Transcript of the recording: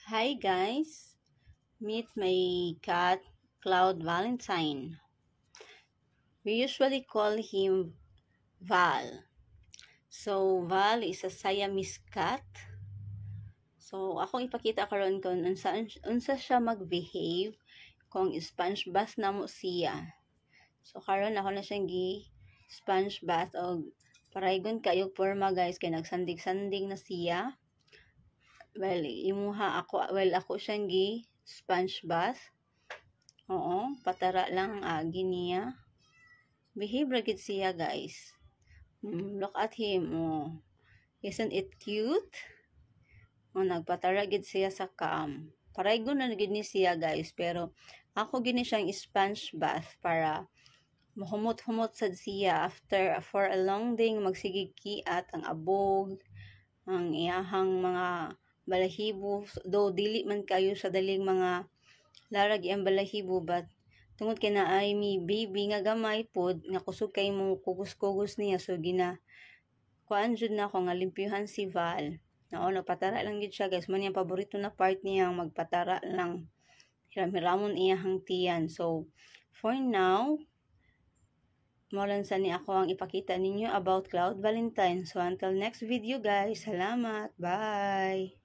Hi guys, meet my cat Cloud Valentine. We usually call him Val. So Val is a Siamese cat. So akong ipakita karon kung unsa siya mag-behave kung sponge bath na mo siya. So karon ako na siyang sponge bath og paraygon kayo porma guys kay nagsandig-sandig na siya. Ako siyang sponge bath. Oo, patara lang ang agi niya. Behave ra gid siya, guys. Look at him. Oh. Isn't it cute? Oh, nagpatara gid siya sa cam. Paraygo na gid ni siya, guys. Pero ako gini siyang sponge bath para mahumot-humot sad siya for a long day magsigig kiat ang abog, ang iyahang mga balahibo. Though dili man kayo sa daling mga larag ang balahibo, but tungod kay naay mi baby nga gamay pod nga kusog kay mo kugos-kugos niya, so kuan jud na ako nga limpyuhan si Val. Nagpatara lang gid siya, guys. Man yung paborito na part niya magpatara lang. Hiram-hiramon iyahang tiyan. So for now, molan sa ni ako ang ipakita ninyo about Cloud Valentine. So until next video, guys. Salamat. Bye.